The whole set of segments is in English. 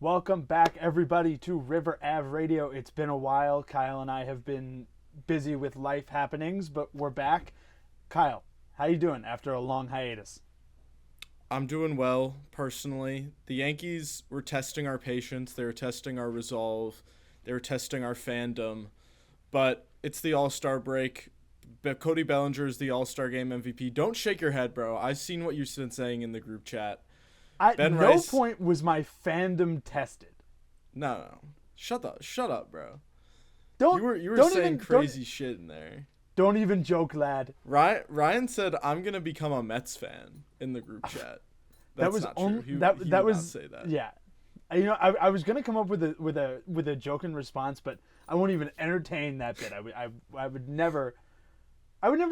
Welcome back, everybody, to River Ave Radio. It's been a while. Kyle and I have been busy with life happenings, but we're back. Kyle, how you doing after a long hiatus? I'm doing well, personally. The Yankees were testing our patience. They were testing our resolve. They were testing our fandom. But it's the All-Star break. Cody Bellinger is the All-Star Game MVP. Don't shake your head, bro. I've seen what you've been saying in the group chat. At Ben no Rice. point was my fandom tested. No. Shut up, bro. Don't You were don't saying even, crazy shit in there. Don't even joke, lad. Ryan said I'm gonna become a Mets fan in the group chat. That's was not only true. He that would was not say that. yeah. I was gonna come up with a joking response, but I won't even entertain that bit. I would never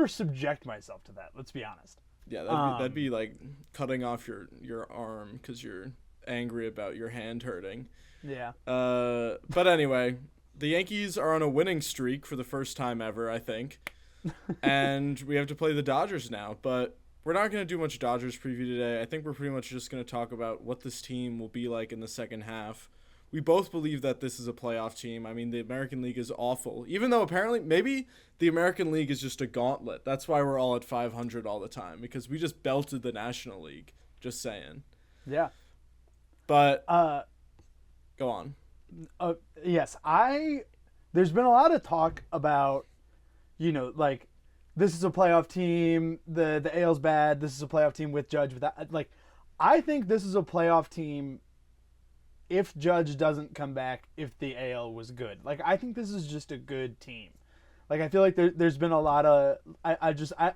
subject myself to that. Let's be honest. Yeah, that'd be like cutting off your arm because you're angry about your hand hurting. Yeah. But anyway, the Yankees are on a winning streak for the first time ever, I think. And we have to play the Dodgers now. But we're not going to do much Dodgers preview today. I think we're pretty much just going to talk about what this team will be like in the second half. We both believe that this is a playoff team. I mean, the American League is awful. Even though apparently maybe the American League is just a gauntlet. That's why we're all at 500 all the time. Because we just belted the National League. Just saying. Yeah. But go on. Yes, there's been a lot of talk about, like, this is a playoff team, the AL's bad, this is a playoff team with Judge. Without, like, I think this is a playoff team if Judge doesn't come back, if the AL was good. Like, I think this is just a good team. Like, I feel like there's been a lot of, I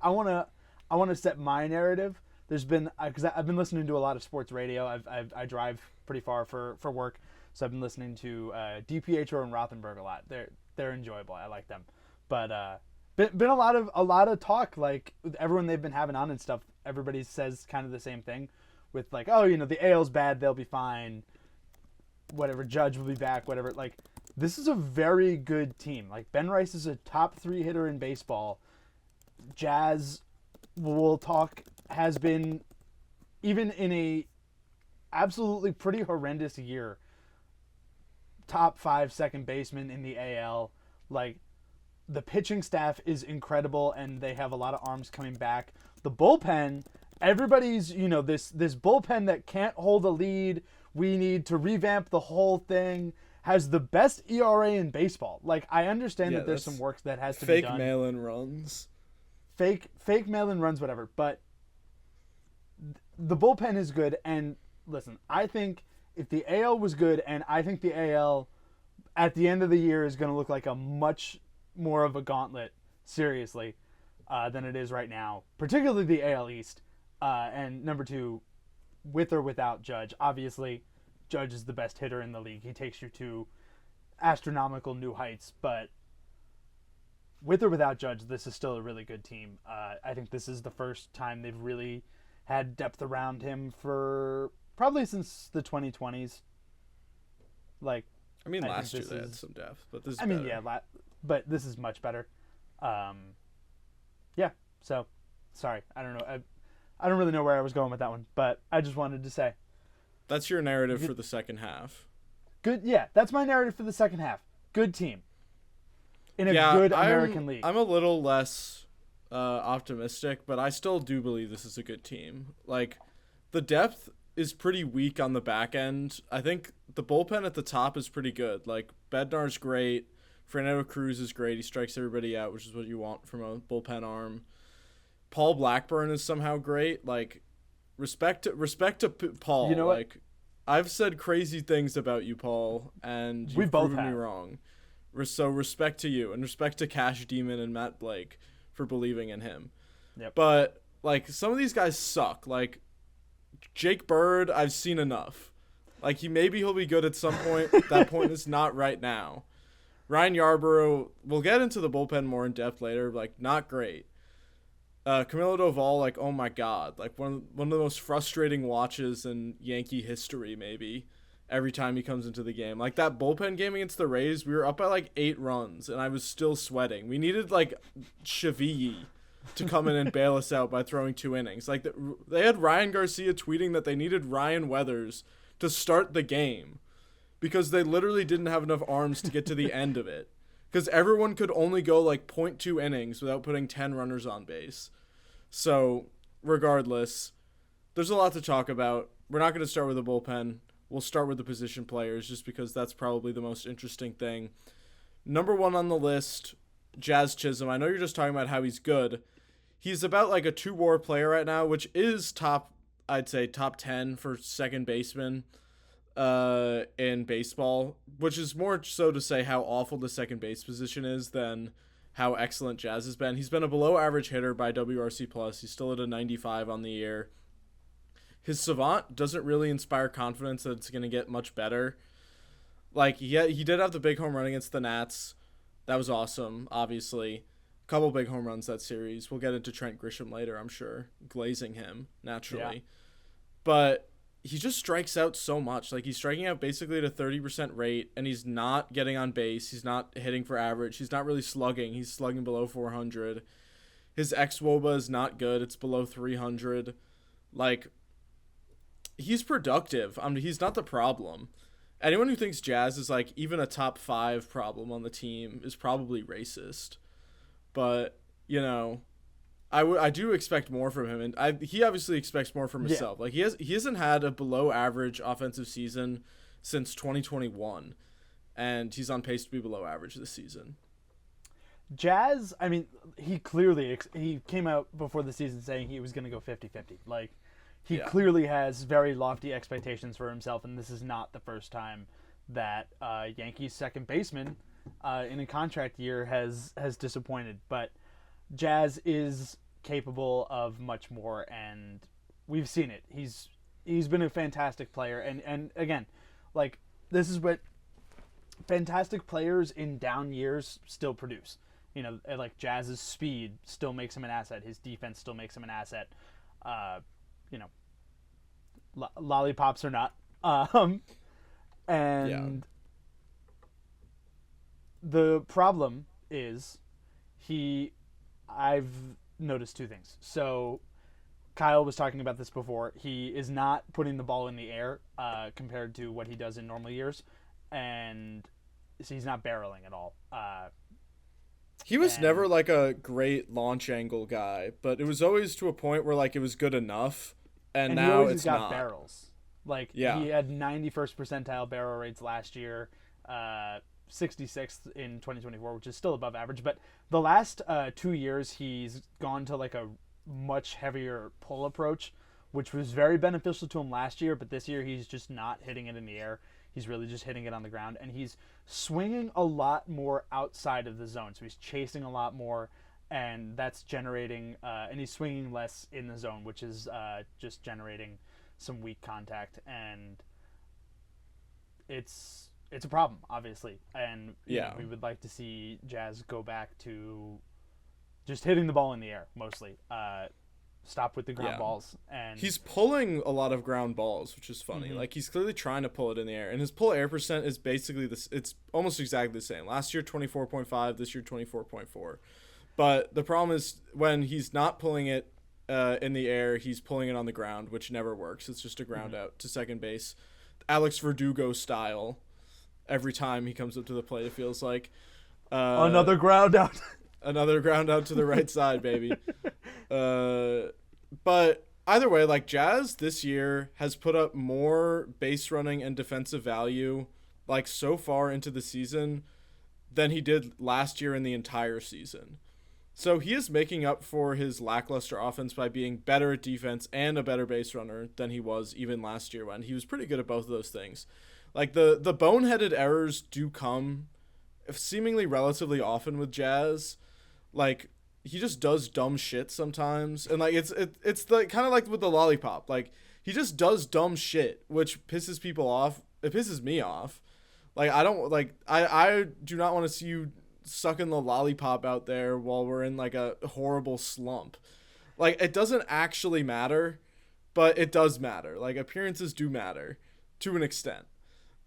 want to set my narrative. There's been, because I've been listening to a lot of sports radio. I drive pretty far for work. So I've been listening to DPHO and Rothenberg a lot. They're enjoyable. I like them. But been a lot of talk, like with everyone they've been having on and stuff. Everybody says kind of the same thing, with like, oh, the AL's bad, they'll be fine. Whatever, Judge will be back. Whatever. Like, this is a very good team. Like, Ben Rice is a top 3 hitter in baseball. Jazz, we'll talk, has been, even in a absolutely pretty horrendous year, top 5 second baseman in the AL. Like, the pitching staff is incredible, and they have a lot of arms coming back. The bullpen, everybody's, this bullpen that can't hold a lead. We need to revamp the whole thing. Has the best ERA in baseball. Like, I understand that there's some work that has to be done. Fake mail-in runs. Fake mail-in runs, whatever. But the bullpen is good, and listen, I think if the AL was good, and I think the AL at the end of the year is going to look like a much more of a gauntlet, seriously, than it is right now, particularly the AL East. And number 2, with or without Judge. Obviously, Judge is the best hitter in the league. He takes you to astronomical new heights, but with or without Judge, this is still a really good team. I think this is the first time they've really had depth around him for probably since the 2020s. Like, I mean, last year they had some depth, but this is better. yeah, but this is much better. Yeah, so, sorry. I don't know. I don't really know where I was going with that one, but I just wanted to say. That's your narrative for the second half. Good, yeah, that's my narrative for the second half. Good team. In a good American League. I'm a little less optimistic, but I still do believe this is a good team. Like, the depth is pretty weak on the back end. I think the bullpen at the top is pretty good. Like, Bednar's great. Fernando Cruz is great. He strikes everybody out, which is what you want from a bullpen arm. Paul Blackburn is somehow great. Like, respect to Paul. You know what? Like, I've said crazy things about you, Paul, and you've proven me wrong. So respect to you, and respect to Cash Demon and Matt Blake for believing in him. Yep. But, like, some of these guys suck. Like, Jake Bird, I've seen enough. Like, he'll be good at some point. That point is not right now. Ryan Yarbrough, we'll get into the bullpen more in depth later. Like, not great. Camilo Doval, like, oh my god, like one of the most frustrating watches in Yankee history, maybe. Every time he comes into the game, like that bullpen game against the Rays, we were up by like 8 runs, and I was still sweating. We needed like Shaviyi to come in and bail us out by throwing 2 innings. Like they had Ryan Garcia tweeting that they needed Ryan Weathers to start the game. because they literally didn't have enough arms to get to the end of it. Because everyone could only go like 0.2 innings without putting 10 runners on base. So, regardless, there's a lot to talk about. We're not going to start with the bullpen. We'll start with the position players just because that's probably the most interesting thing. Number 1 on the list, Jazz Chisholm. I know you're just talking about how he's good. He's about like a 2-WAR player right now, which is I'd say top 10 for second baseman in baseball, which is more so to say how awful the second base position is than how excellent Jazz has been. He's been a below average hitter by WRC+. He's still at a 95 on the year. His savant doesn't really inspire confidence that it's going to get much better. Like, he did have the big home run against the Nats. That was awesome, obviously. A couple big home runs that series. We'll get into Trent Grisham later, I'm sure. Glazing him, naturally. Yeah. But he just strikes out so much. Like, he's striking out basically at a 30% rate, and he's not getting on base. He's not hitting for average. He's not really slugging. He's slugging below 400. His xWOBA is not good. It's below 300. Like, he's productive. I mean, he's not the problem. Anyone who thinks Jazz is, like, even a top 5 problem on the team is probably racist. But, you know, I do expect more from him, and he obviously expects more from himself. Yeah. Like, he hasn't had a below-average offensive season since 2021, and he's on pace to be below average this season. Jazz, I mean, he came out before the season saying he was going to go 50-50. Like, he clearly has very lofty expectations for himself, and this is not the first time that Yankees second baseman in a contract year has disappointed. But Jazz is capable of much more, and we've seen it. He's been a fantastic player, and again, like, this is what fantastic players in down years still produce. You know, like, Jazz's speed still makes him an asset. His defense still makes him an asset. You know, lollipops or not. The problem is I've noticed 2 things. So Kyle was talking about this before. He is not putting the ball in the air compared to what he does in normal years, and so he's not barreling at all. He was never like a great launch angle guy, but it was always to a point where like it was good enough, and now he it's got not. Barrels. Like, he had 91st percentile barrel rates last year, 66th in 2024, which is still above average. But the last 2 years, he's gone to like a much heavier pull approach, which was very beneficial to him last year. But this year, he's just not hitting it in the air. He's really just hitting it on the ground, and he's swinging a lot more outside of the zone. So he's chasing a lot more, and that's generating, and he's swinging less in the zone, which is just generating some weak contact, and it's a problem, obviously. And you know, we would like to see Jazz go back to just hitting the ball in the air mostly. Stop with the ground balls. And he's pulling a lot of ground balls, which is funny. Mm-hmm. Like, he's clearly trying to pull it in the air, and his pull air percent is basically this. It's almost exactly the same. Last year 24.5, this year 24.4. But the problem is when he's not pulling it in the air, he's pulling it on the ground, which never works. It's just a ground out to second base, Alex Verdugo style. Every time he comes up to the plate, it feels like another ground out. Another ground out to the right side, baby. But either way, like, Jazz this year has put up more base running and defensive value, like, so far into the season than he did last year in the entire season. So he is making up for his lackluster offense by being better at defense and a better base runner than he was even last year, when he was pretty good at both of those things. Like, the boneheaded errors do come seemingly relatively often with Jazz. Like, he just does dumb shit sometimes, and like it's like kind of like with the lollipop. Like, he just does dumb shit, which pisses people off. It pisses me off. Like, I don't like I do not want to see you sucking the lollipop out there while we're in like a horrible slump. Like, it doesn't actually matter, but it does matter. Like, appearances do matter to an extent.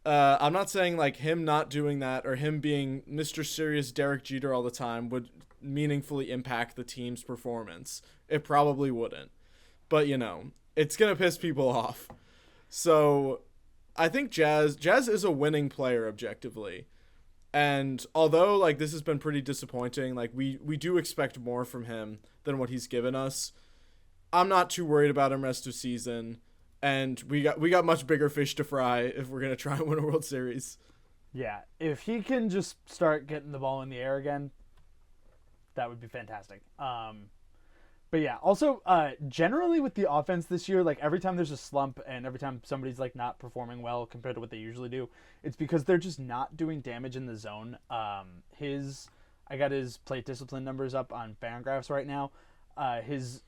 I'm not saying like him not doing that or him being Mr. Serious Derek Jeter all the time would meaningfully impact the team's performance. It probably wouldn't. But, you know, it's going to piss people off. So I think Jazz is a winning player objectively. And although like this has been pretty disappointing, like we do expect more from him than what he's given us. I'm not too worried about him rest of season, and we got much bigger fish to fry if we're gonna try and win a World Series. Yeah, if he can just start getting the ball in the air again, that would be fantastic. But yeah, also generally with the offense this year, like every time there's a slump and every time somebody's like not performing well compared to what they usually do, it's because they're just not doing damage in the zone. I got his plate discipline numbers up on Fangraphs right now. His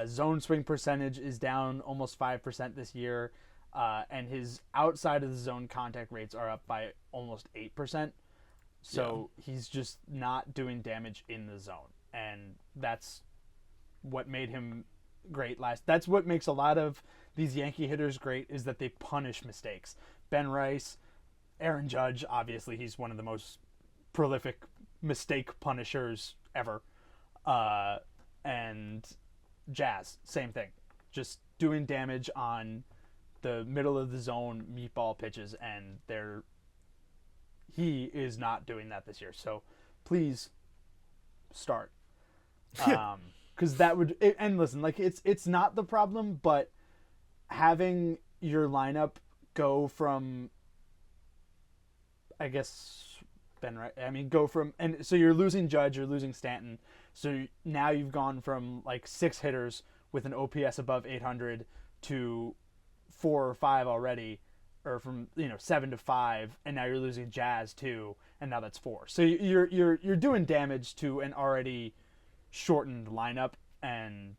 zone swing percentage is down almost 5% this year, and his outside of the zone contact rates are up by almost 8%. So he's just not doing damage in the zone, and that's what made him great last. That's what makes a lot of these Yankee hitters great, is that they punish mistakes. Ben Rice, Aaron Judge, obviously he's one of the most prolific mistake punishers ever. And Jazz, same thing. Just doing damage on the middle of the zone meatball pitches, and he is not doing that this year. So please start. Because that would, and listen, like it's not the problem, but having your lineup go from, I guess, and so you're losing Judge, you're losing Stanton, so now you've gone from like 6 hitters with an OPS above 800 to 4 or 5 already, or from 7 to 5, and now you're losing Jazz too, and now that's 4. So you're doing damage to an already shortened lineup, and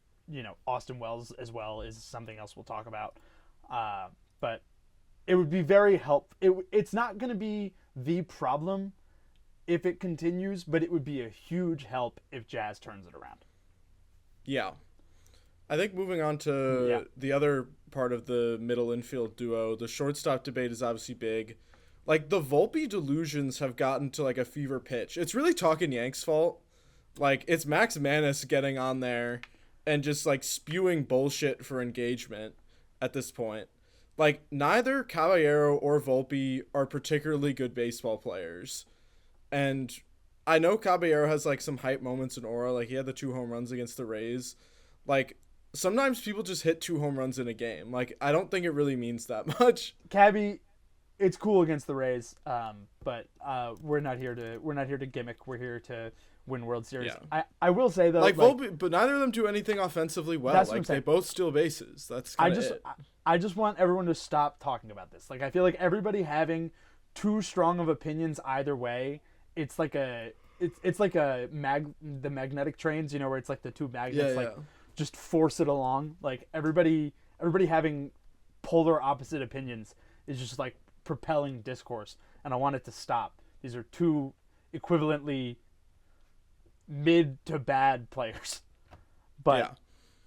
Austin Wells as well is something else we'll talk about. But it would be very helpful. It's not going to be the problem if it continues, but it would be a huge help if Jazz turns it around. Yeah. I think moving on to the other part of the middle infield duo, the shortstop debate is obviously big. Like, the Volpe delusions have gotten to like a fever pitch. It's really Talking Yanks' fault. Like, it's Max Manus getting on there and just, like, spewing bullshit for engagement at this point. Like, neither Caballero or Volpe are particularly good baseball players. And I know Caballero has, like, some hype moments in aura. Like, he had the 2 home runs against the Rays. Like, sometimes people just hit 2 home runs in a game. Like, I don't think it really means that much. Cabby, it's cool against the Rays, but we're not here to gimmick. We're here to win World Series. Yeah. I will say though, like Volpe, but neither of them do anything offensively well. Like, they both steal bases. That's kind of it. I just want everyone to stop talking about this. Like, I feel like everybody having too strong of opinions either way. It's like the magnetic trains, where it's like the 2 magnets, just force it along. Like everybody having polar opposite opinions is just like propelling discourse, and I want it to stop. These are 2 equivalently mid to bad players, but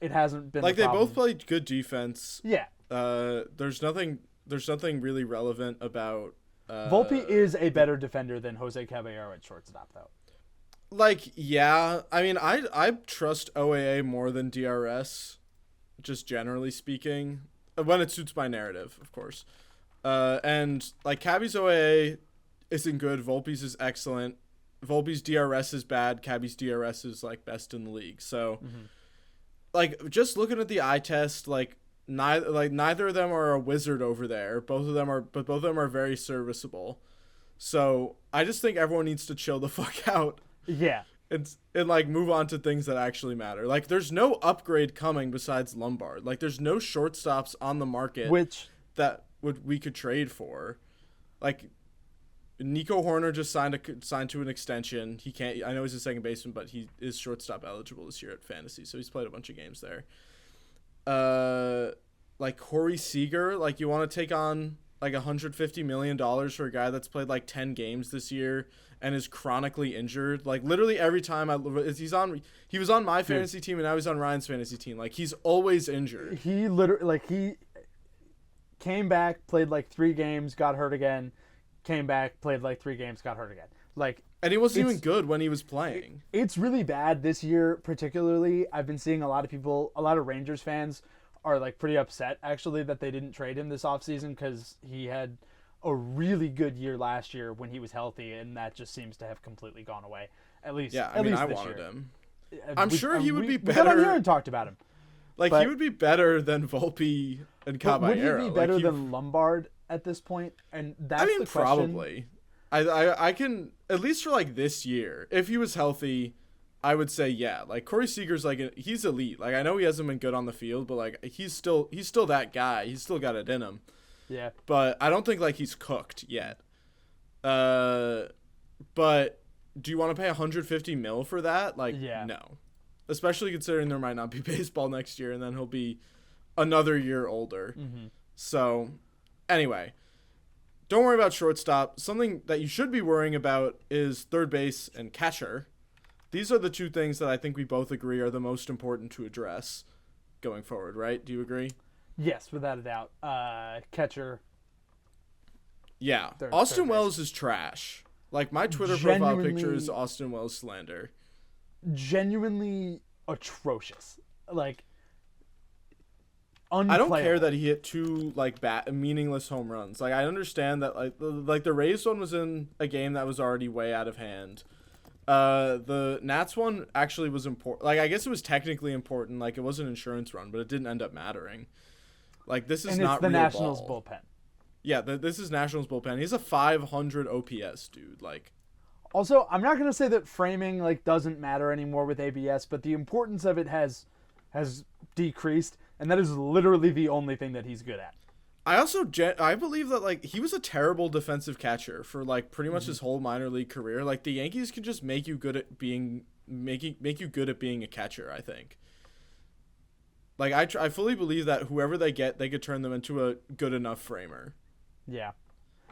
it hasn't been like they both played good defense. Yeah. There's nothing really relevant about. Volpe is a better defender than Jose Caballero at shortstop, though. Like, yeah, I mean, I trust OAA more than DRS, just generally speaking, when it suits my narrative, of course. And like Cabby's OAA isn't good. Volpe's is excellent. Volpe's DRS is bad. Cabby's DRS is like best in the league. So, like, just looking at the eye test, like neither of them are a wizard over there. Both of them are very serviceable. So I just think everyone needs to chill the fuck out. Yeah. And like move on to things that actually matter. Like, there's no upgrade coming besides Lombard. Like, there's no shortstops on the market we could trade for. Like, Nico Horner just signed to an extension. He can't. I know he's a second baseman, but he is shortstop eligible this year at fantasy, so he's played a bunch of games there. Like Corey Seager, like, you want to take on like $150 million for a guy that's played like 10 games this year and is chronically injured. Like, literally every time he was on my fantasy team, and now he's on Ryan's fantasy team. Like, he's always injured. He literally he came back, played like 3 games, got hurt again. Came back, played like 3 games, got hurt again. Like, and he wasn't even good when he was playing. It's really bad this year, particularly. I've been seeing a lot of Rangers fans are like pretty upset actually that they didn't trade him this offseason because he had a really good year last year when he was healthy, and that just seems to have completely gone away. At least, Yeah, at least I this wanted year. him. I'm sure he would be We got on here better. and talked about him. Like but- he would be better than Volpe and Caballero. But would he be better Like, than Lombard at this point? And that's the question. Probably. I can, at least for like this year, if he was healthy, I would say yeah. Like Corey Seager's like he's elite. Like I know he hasn't been good on the field, but like he's still that guy. He's still got it in him. Yeah. But I don't think like he's cooked yet. But do you want to pay $150 million for that? Like no. Especially considering there might not be baseball next year, and then he'll be another year older. Mm-hmm. So, anyway, don't worry about shortstop. Something that you should be worrying about is third base and catcher. These are the two things that I think we both agree are the most important to address going forward, right? Do you agree? Yes, without a doubt. Catcher. Yeah. Third Austin base. Wells is trash. Like, my Twitter profile picture is Austin Wells slander. Genuinely atrocious. Like, I don't care unplayable. that he hit two like meaningless home runs. Like I understand that like the Rays one was in a game that was already way out of hand. The Nats one actually was important. Like I guess it was technically important. Like it was an insurance run, but it didn't end up mattering. Like this is and not it's the real Nationals ball. bullpen. Yeah, this is Nationals bullpen. He's a 500 OPS dude. Like Also, I'm not going to say that framing like doesn't matter anymore with ABS, but the importance of it has decreased, and that is literally the only thing that he's good at. I believe that like he was a terrible defensive catcher for like pretty much his whole minor league career. Like the Yankees can just make you good at being make you good at being a catcher, I think. Like I fully believe that whoever they get, they could turn them into a good enough framer. Yeah.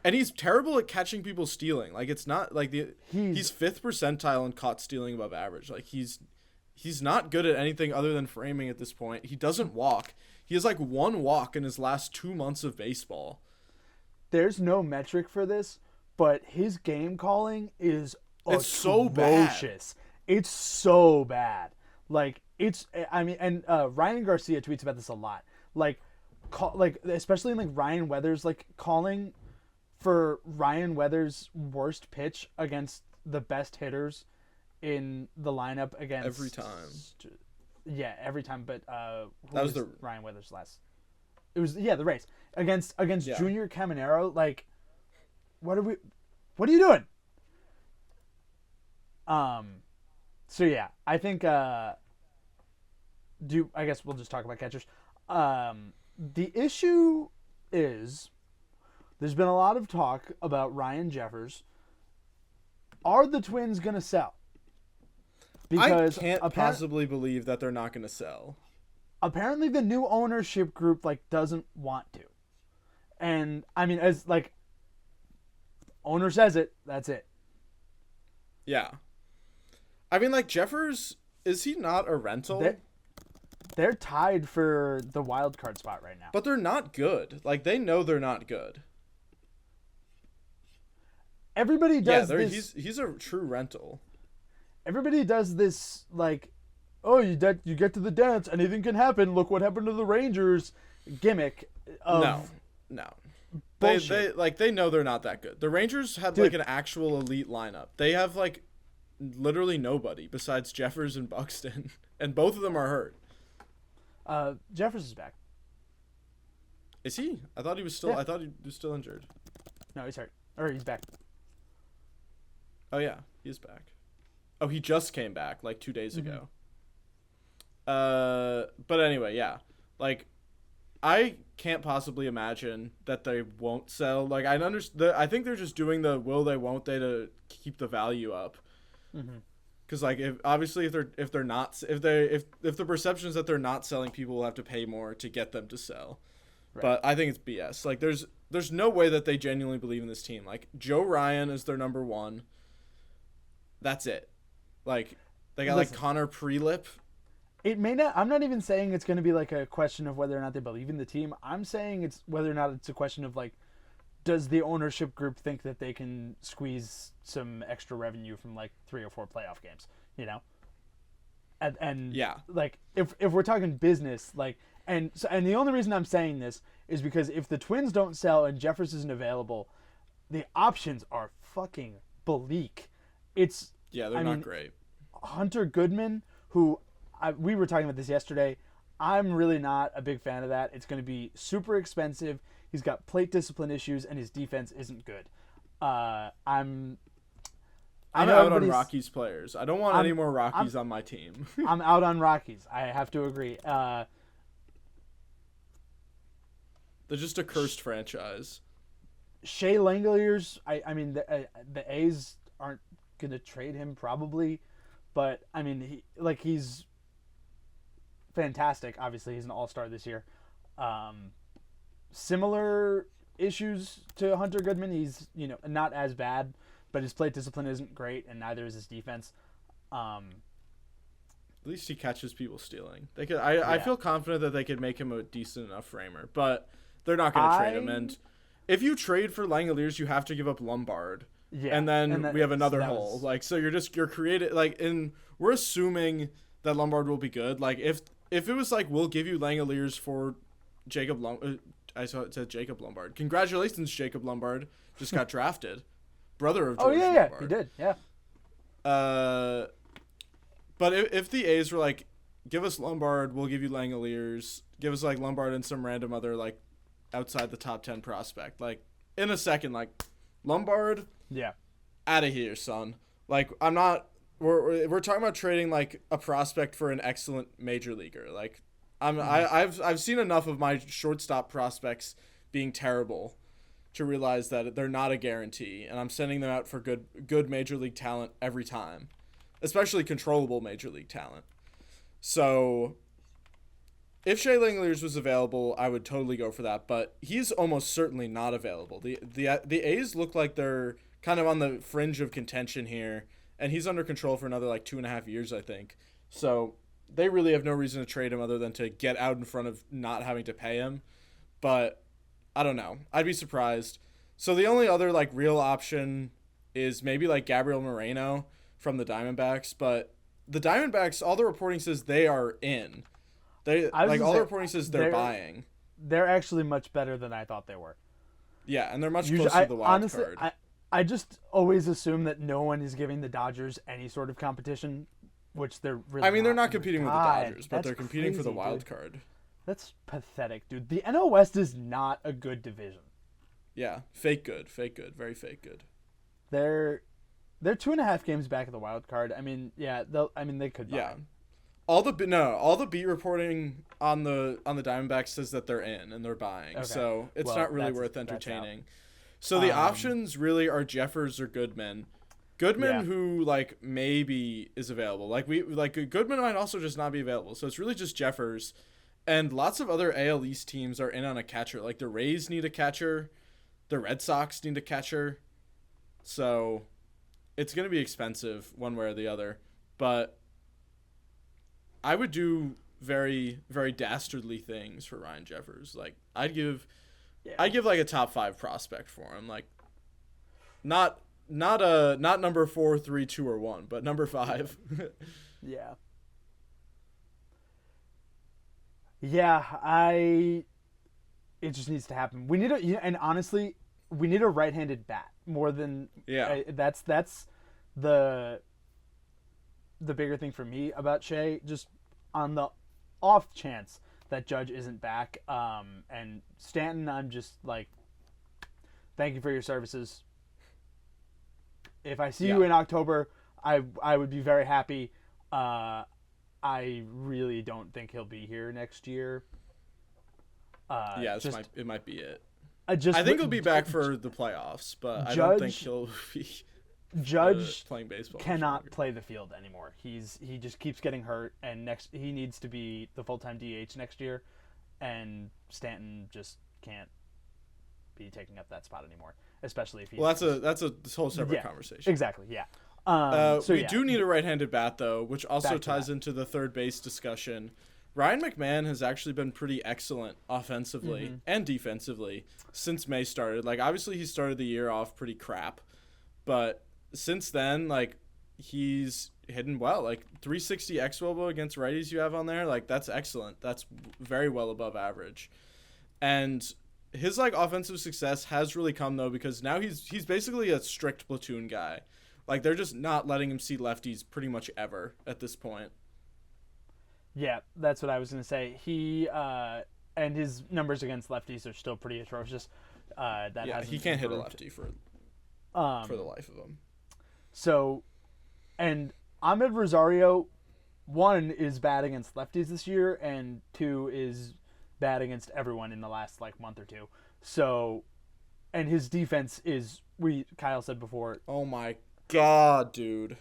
And he's terrible at catching people stealing. Like it's not like he's 5th percentile in caught stealing above average. Like he's not good at anything other than framing at this point. He doesn't walk. He has like 1 walk in his last 2 months of baseball. There's no metric for this, but his game calling is It's so bad. atrocious. It's so bad. Like and Ryan Garcia tweets about this a lot. Like especially in like Ryan Weathers like calling for Ryan Weathers' worst pitch against the best hitters in the lineup against Every time. Yeah, every time. But who That was the Ryan Weathers last? It was the Rays against Junior Caminero. Like, what are you doing? So yeah, I think I guess we'll just talk about catchers. The issue is there's been a lot of talk about Ryan Jeffers. Are the Twins gonna sell? Because I can't possibly believe that they're not going to sell. Apparently, the new ownership group like doesn't want to, and I mean, as like owner says it, that's it. Yeah, I mean, like Jeffers, is he not a rental? They're tied for the wild card spot right now. But they're not good. Like they know they're not good. Everybody does this. He's a true rental. Everybody does this like, oh, you get to the dance, anything can happen. Look what happened to the Rangers gimmick. No. Bullshit. They know they're not that good. The Rangers had like an actual elite lineup. They have like literally nobody besides Jeffers and Buxton, and both of them are hurt. Jeffers is back. Is he? I thought he was still. Yeah. I thought he was still injured. No, he's hurt. Or he's back. Oh yeah, he is back. Oh, he just came back like 2 days ago. But anyway, yeah. Like, I can't possibly imagine that they won't sell. Like, I think they're just doing the will they won't they to keep the value up. Because like if the perception is that they're not selling, people will have to pay more to get them to sell. Right. But I think it's BS. Like there's no way that they genuinely believe in this team. Like Joe Ryan is their number 1. That's it. Like they got like Connor Prelip. It may not. I'm not even saying it's going to be like a question of whether or not they believe in the team. I'm saying it's whether or not it's a question of like, does the ownership group think that they can squeeze some extra revenue from like 3 or 4 playoff games? You know. And Yeah. like if we're talking business, like and the only reason I'm saying this is because if the Twins don't sell and Jeffers isn't available, the options are fucking bleak. It's Yeah, they're I not mean, great. Hunter Goodman, who we were talking about this yesterday. I'm really not a big fan of that. It's going to be super expensive. He's got plate discipline issues, and his defense isn't good. I'm I I'm know out on everybody's. Rockies players. I don't want any more Rockies on my team. I'm out on Rockies. I have to agree. They're just a cursed franchise. Shea Langeliers. I mean the A's aren't gonna trade him probably, but I mean he's fantastic. Obviously he's an all-star this year. Similar issues to Hunter Goodman. He's not as bad, but his plate discipline isn't great, and neither is his defense. At least he catches people stealing. They could. I feel confident that they could make him a decent enough framer, but they're not going to trade him. And if you trade for Langeliers, you have to give up Lombard. Yeah, and then we have another hole. So you're creating we're assuming that Lombard will be good. Like if it was like we'll give you Langeliers for Jacob Lombard. I said Jacob Lombard. Congratulations, Jacob Lombard just got drafted. Brother of George Lombard. He did. Yeah. But if the A's were like, give us Lombard, we'll give you Langeliers. Give us like Lombard and some random other like outside the top 10 prospect. Like in a second, like Lombard. Yeah. Out of here, son. Like I'm not. We're talking about trading like a prospect for an excellent major leaguer. Like I've seen enough of my shortstop prospects being terrible to realize that they're not a guarantee, and I'm sending them out for good major league talent every time, especially controllable major league talent. So if Shea Langeliers was available, I would totally go for that, but he's almost certainly not available. The A's look like they're kind of on the fringe of contention here, and he's under control for another like 2.5 years, I think. So they really have no reason to trade him other than to get out in front of not having to pay him. But I don't know. I'd be surprised. So the only other like real option is maybe like Gabriel Moreno from the Diamondbacks, but the Diamondbacks, all the reporting says they are in. All the reporting says they're buying. They're actually much better than I thought they were. Yeah, and they're much closer to the wild card. I just always assume that no one is giving the Dodgers any sort of competition, which they're really. I mean, they're not competing with the Dodgers, but they're competing for the crazy, wild card. That's pathetic, dude. The NL West is not a good division. Yeah, fake good, very fake good. They're 2.5 games back of the wild card. I mean, yeah, they could buy. Yeah. All the beat reporting on the Diamondbacks says that they're in and they're buying. Okay. So it's not really worth entertaining. So the options really are Jeffers or Goodman. Goodman, who like maybe is available. Goodman might also just not be available. So it's really just Jeffers, and lots of other AL East teams are in on a catcher. Like the Rays need a catcher, the Red Sox need a catcher. So it's gonna be expensive one way or the other. But I would do very, very dastardly things for Ryan Jeffers. Like I'd give like a top 5 prospect for him. Like not number 4, 3, 2, or 1, but number 5. Yeah. Yeah, it just needs to happen. We need and honestly, we need a right-handed bat more than that's the bigger thing for me about Shea, just on the off chance that Judge isn't back. And Stanton, I'm just like, thank you for your services. If I see you in October, I would be very happy. I really don't think he'll be here next year. It might be it. I think he'll be back for the playoffs, but I don't think he'll be. Judge playing baseball cannot play the field anymore. He just keeps getting hurt, and he needs to be the full-time DH next year, and Stanton just can't be taking up that spot anymore, especially if he. Well, that's a whole separate conversation. Exactly. Yeah. We do need a right-handed bat though, which also ties into the third base discussion. Ryan McMahon has actually been pretty excellent offensively and defensively since May started. Like obviously he started the year off pretty crap, but since then, like he's hitting well. Like 360 xWOBA against righties you have on there, like that's excellent. That's very well above average. And his like offensive success has really come though because now he's basically a strict platoon guy. Like they're just not letting him see lefties pretty much ever at this point. Yeah, that's what I was gonna say. He and his numbers against lefties are still pretty atrocious. He can't hit a lefty for the life of him. So, and Ahmed Rosario, 1 is bad against lefties this year, and 2 is bad against everyone in the last like month or two. So, and his defense is Kyle said before. Oh my god, dude!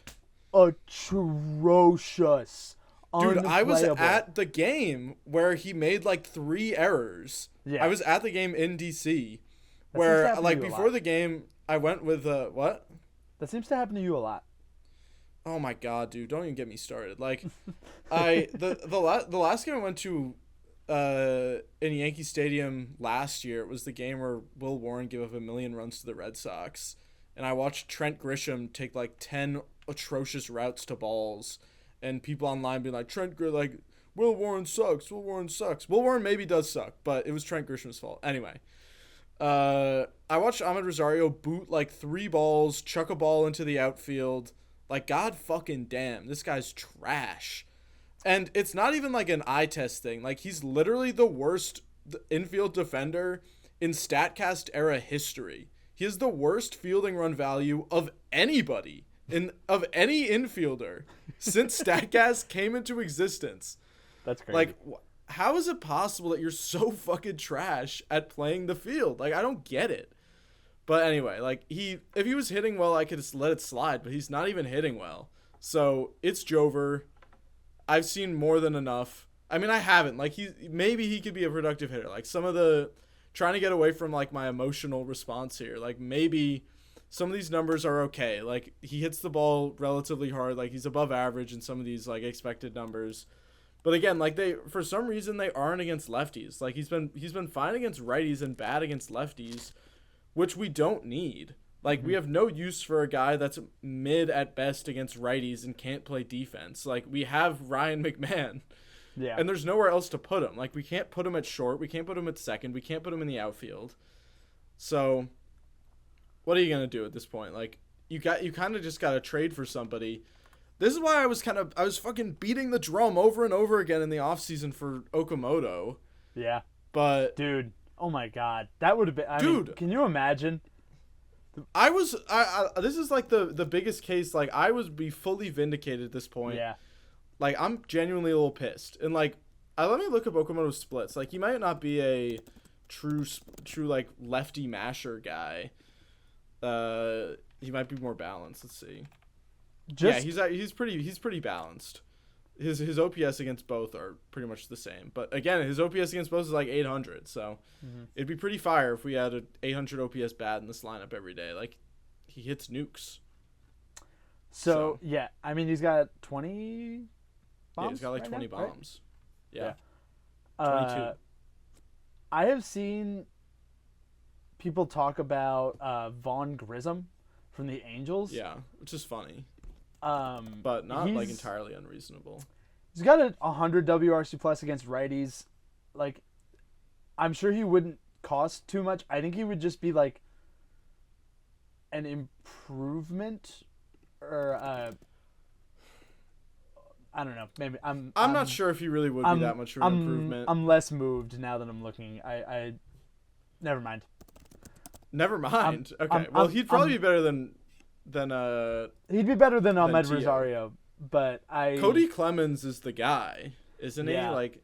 Atrocious. Dude, I was at the game where he made like 3 errors. Yeah. I was at the game in DC where like before the game I went with what? That seems to happen to you a lot. Oh my god, dude, don't even get me started. Like the last game I went to in Yankee Stadium last year, it was the game where Will Warren gave up 1 million runs to the Red Sox, and I watched Trent Grisham take like 10 atrocious routes to balls. And people online being like, Will Warren sucks. Will Warren sucks. Will Warren maybe does suck, but it was Trent Grisham's fault. Anyway, I watched Ahmed Rosario boot like 3 balls, chuck a ball into the outfield. Like, god fucking damn, this guy's trash. And it's not even like an eye test thing. Like, he's literally the worst infield defender in StatCast era history. He has the worst fielding run value of anybody. Of any infielder since StatCast came into existence. That's crazy. Like, how is it possible that you're so fucking trash at playing the field? Like, I don't get it. But anyway, like if he was hitting well, I could just let it slide. But he's not even hitting well. So it's Jover. I've seen more than enough. I mean, I haven't. Like maybe he could be a productive hitter. Like some of the trying to get away from like my emotional response here. Like maybe. Some of these numbers are okay. Like he hits the ball relatively hard. Like he's above average in some of these like expected numbers. But again, like for some reason they aren't against lefties. Like he's been fine against righties and bad against lefties, which we don't need. Like we have no use for a guy that's mid at best against righties and can't play defense. Like we have Ryan McMahon. Yeah. And there's nowhere else to put him. Like we can't put him at short, we can't put him at second, we can't put him in the outfield. So what are you gonna do at this point? Like, you kind of just gotta trade for somebody. This is why I was fucking beating the drum over and over again in the offseason for Okamoto. Yeah. But dude, oh my god, that would have been. I mean, can you imagine? This is like the biggest case. Like, I would be fully vindicated at this point. Yeah. Like, I'm genuinely a little pissed. And like, let me look up Okamoto's splits. Like, he might not be a true like lefty masher guy. He might be more balanced. Let's see. He's pretty balanced. His OPS against both are pretty much the same. But again, his OPS against both is like 800. So it'd be pretty fire if we had an 800 OPS bat in this lineup every day. Like he hits nukes. So yeah, I mean he's got 20 bombs. Yeah, he's got like 20 now, bombs. Right? Yeah. 22. I have seen people talk about Vaughn Grissom from the Angels. Yeah, which is funny. But not like entirely unreasonable. He's got a 100 WRC plus against righties. Like, I'm sure he wouldn't cost too much. I think he would just be like an improvement, or I don't know. Maybe I'm not sure if he really would be that much of an improvement. I'm less moved now that I'm looking. I never mind. Never mind. Okay. Well, he'd probably be better than he'd be better than Ahmed Rosario, but Cody Clemens is the guy, isn't he? Like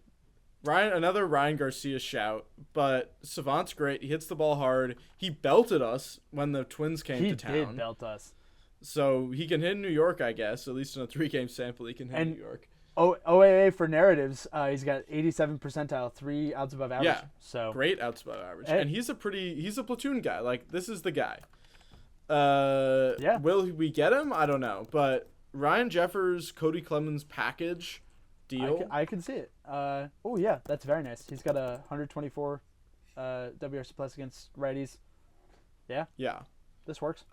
another Ryan Garcia shout, but Savant's great. He hits the ball hard. He belted us when the Twins came to town. He did belt us. So he can hit in New York, I guess. At least in a 3-game sample, he can hit in New York. OAA for narratives, he's got 87 percentile, 3 outs above average. Yeah, so great outs above average, and he's a platoon guy. Like this is the guy. Will we get him? I don't know, but Ryan Jeffers, Cody Clemens package deal. I can see it. Oh yeah, that's very nice. He's got a 124 WRC plus against righties. Yeah. Yeah. This works.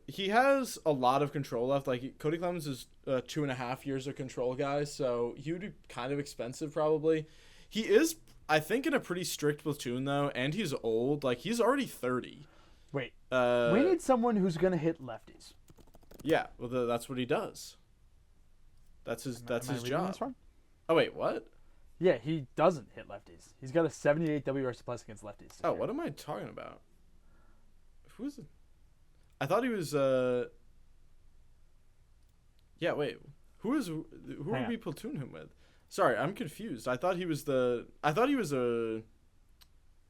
He has a lot of control left. Like Cody Clemens is 2.5 years of control guy, so he would be kind of expensive probably. He is, I think, in a pretty strict platoon though, and he's old. Like he's already 30. Wait, we need someone who's gonna hit lefties. Yeah, well, that's what he does. That's his job. Oh wait, what? Yeah, he doesn't hit lefties. He's got a 78 WRC plus against lefties. Oh, what am I talking about? Who's it? I thought he was. Yeah, wait. Who would we platoon him with? Sorry, I'm confused. I thought he was a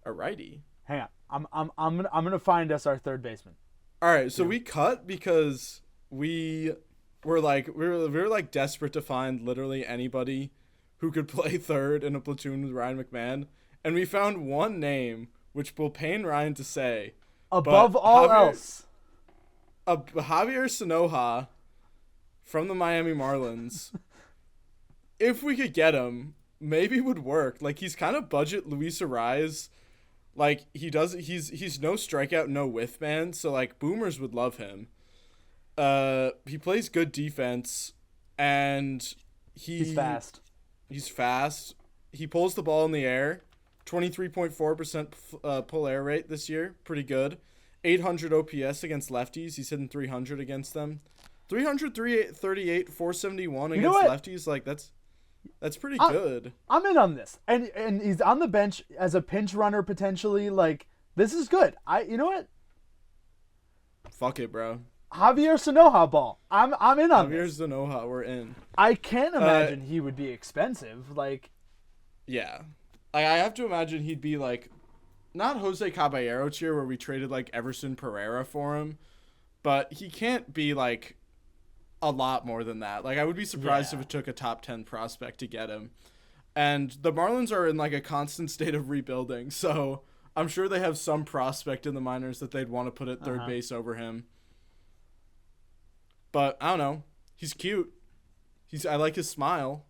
righty. Hang on. I'm gonna find us our third baseman. All right, so we cut because we were like desperate to find literally anybody who could play third in a platoon with Ryan McMahon, and we found one name which will pain Ryan to say. Above all else. Javier Sanoja from the Miami Marlins. If we could get him, maybe would work. Like he's kind of budget Luis Ariz. Like he's no strikeout, no whiff man, so like boomers would love him. He plays good defense and he's fast. He's fast. He pulls the ball in the air. 23.4% pull air rate this year. Pretty good. 800 OPS against lefties. He's hitting 300 against them. 300, 338, 471 against lefties. Like that's pretty good. I'm in on this. And he's on the bench as a pinch runner potentially. Like this is good. You know what? Fuck it, bro. Javier Sanoja ball. I'm in on this. Javier Sanoja, we're in. I can't imagine he would be expensive. Like, yeah, I have to imagine he'd be like, not Jose Caballero tier where we traded like Everson Pereira for him, but he can't be like a lot more than that. Like I would be surprised if it took a top 10 prospect to get him. And the Marlins are in like a constant state of rebuilding, so I'm sure they have some prospect in the minors that they'd want to put at third base over him. But I don't know. He's cute. I like his smile.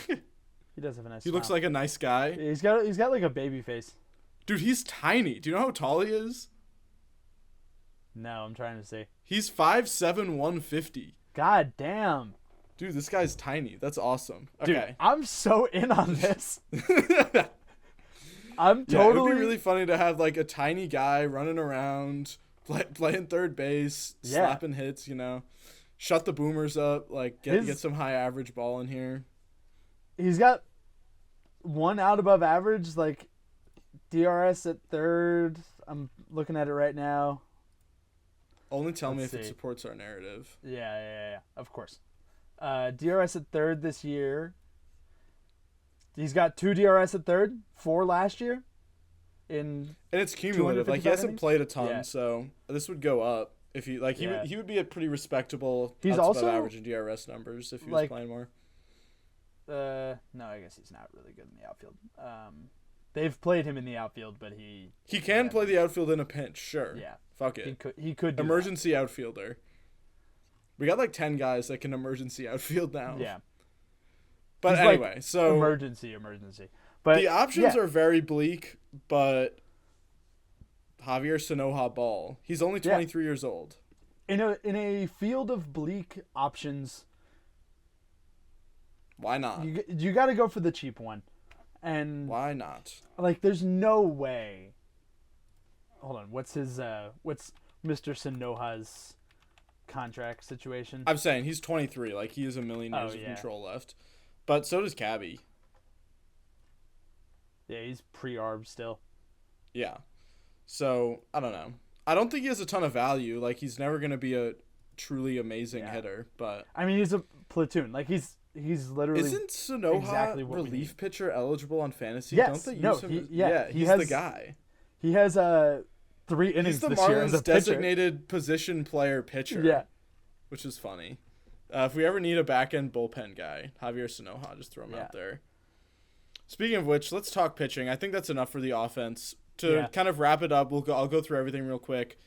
He does have a nice He smile. looks like a nice guy. He's got like a baby face. Dude, he's tiny. Do you know how tall he is? No, I'm trying to see. He's 5'7", 150. God damn. Dude, this guy's tiny. That's awesome. Dude, Okay. I'm so in on this. I'm totally... it would be really funny to have like a tiny guy running around, playing third base, slapping hits, you know. Shut the boomers up, like get some high average ball in here. He's got one out above average, like DRS at third. I'm looking at it right now. Only tell me if it supports our narrative. Yeah, of course. DRS at third this year. He's got 2 DRS at third, 4 last year. And it's cumulative. Like he hasn't played a ton, so this would go up. If he he would be a pretty respectable. He's also also average in DRS numbers if he was playing more. No, I guess he's not really good in the outfield. They've played him in the outfield, but he can play the outfield in a pinch. Sure. Yeah. Fuck it. He could do emergency outfielder. We got like 10 guys that can emergency outfield now. Yeah. But he's anyway, like so emergency. But the options are very bleak, but Javier Sanoja ball. He's only 23 years old. In a field of bleak options, why not? You got to go for the cheap one. And why not? Like there's no way. Hold on. What's Mr. Sanoja's contract situation? I'm saying he's 23. Like he has a million years of control left. But so does Cabby. Yeah, he's pre-arb still. Yeah. So, I don't know. I don't think he has a ton of value. Like, he's never going to be a truly amazing hitter, but... I mean, he's a platoon. Like, he's literally... Isn't Sanoja exactly relief pitcher eligible on fantasy? Yes. Don't they use him? He's the guy. He has 3 innings this year as a pitcher. He's the Marlins designated position player pitcher. Yeah. Which is funny. If we ever need a back-end bullpen guy, Javier Sanoja, just throw him out there. Speaking of which, let's talk pitching. I think that's enough for the offense. To kind of wrap it up, I'll go through everything real quick.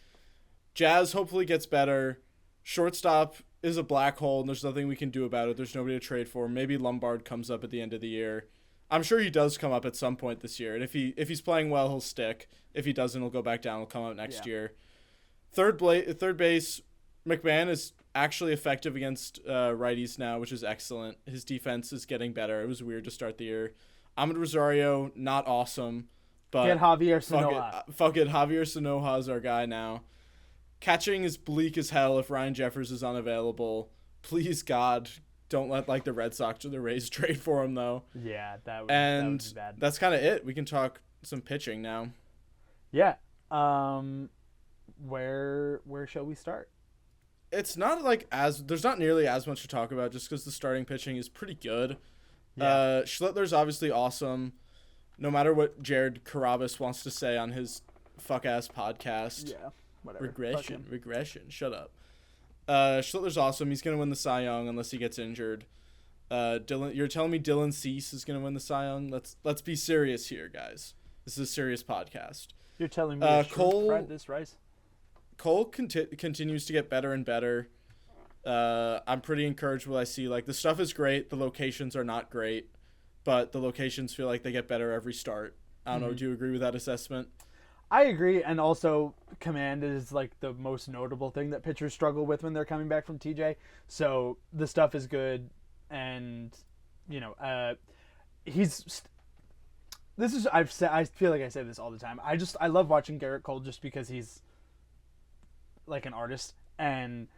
Jazz hopefully gets better. Shortstop is a black hole, and there's nothing we can do about it. There's nobody to trade for. Maybe Lombard comes up at the end of the year. I'm sure he does come up at some point this year, and if he's playing well, he'll stick. If he doesn't, he'll go back down. He'll come up next year. Third base, McMahon is actually effective against righties now, which is excellent. His defense is getting better. It was weird to start the year. Ahmed Rosario, not awesome, but Get Javier fuck Sanoja. fuck it. Javier Sanoja is our guy now. Catching is bleak as hell if Ryan Jeffers is unavailable. Please, God, don't let like the Red Sox or the Rays trade for him though. Yeah, that would be bad. That's kind of it. We can talk some pitching now. Yeah. Where shall we start? It's not like there's not nearly as much to talk about just because the starting pitching is pretty good. Yeah. Schlittler's obviously awesome. No matter what Jared Carabas wants to say on his fuck ass podcast. Yeah. Whatever. Regression. Shut up. Schlittler's awesome. He's gonna win the Cy Young unless he gets injured. You're telling me Dylan Cease is gonna win the Cy Young? Let's be serious here, guys. This is a serious podcast. You're telling me Cole fried this rice? Cole continues to get better and better. I'm pretty encouraged what I see. Like, the stuff is great. The locations are not great, but the locations feel like they get better every start. I don't know. Do you agree with that assessment? I agree, and also command is like the most notable thing that pitchers struggle with when they're coming back from TJ. So the stuff is good, and I feel like I say this all the time. I love watching Garrett Cole just because he's like an artist, and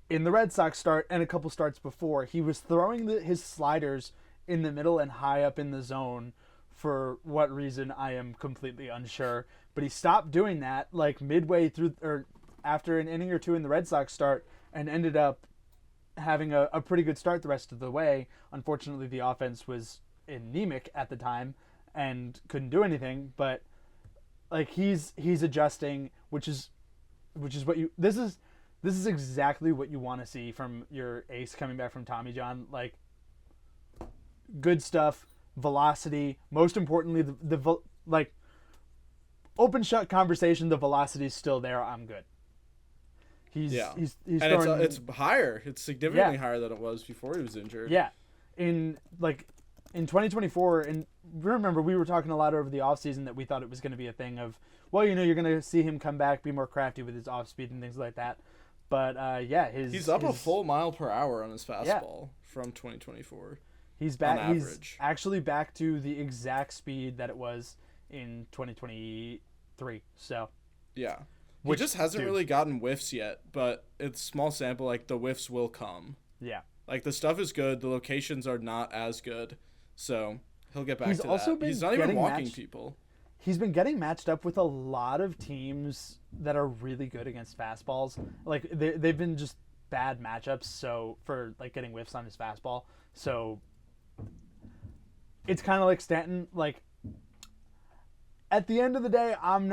in the Red Sox start and a couple starts before, he was throwing his sliders in the middle and high up in the zone. For what reason, I am completely unsure. But he stopped doing that like midway through or after an inning or two in the Red Sox start and ended up having a pretty good start the rest of the way. Unfortunately, the offense was anemic at the time and couldn't do anything. But like he's adjusting, which is what you this is exactly what you want to see from your ace coming back from Tommy John. Like good stuff. Velocity, most importantly, the like open shut conversation. The velocity is still there. I'm good. He's and throwing, it's higher. It's significantly higher than it was before he was injured. Yeah, in 2024, and remember we were talking a lot over the offseason that we thought it was going to be a thing of you're going to see him come back, be more crafty with his off speed and things like that. But he's up a full mile per hour on his fastball from 2024. He's back. He's actually back to the exact speed that it was in 2023. So, yeah, he just hasn't really gotten whiffs yet. But it's small sample. Like the whiffs will come. Yeah, like the stuff is good. The locations are not as good. So he'll get back he's to also that. He's not even walking people. He's been getting matched up with a lot of teams that are really good against fastballs. Like they've been just bad matchups. So for like getting whiffs on his fastball. So. It's kind of like Stanton. Like, at the end of the day, I'm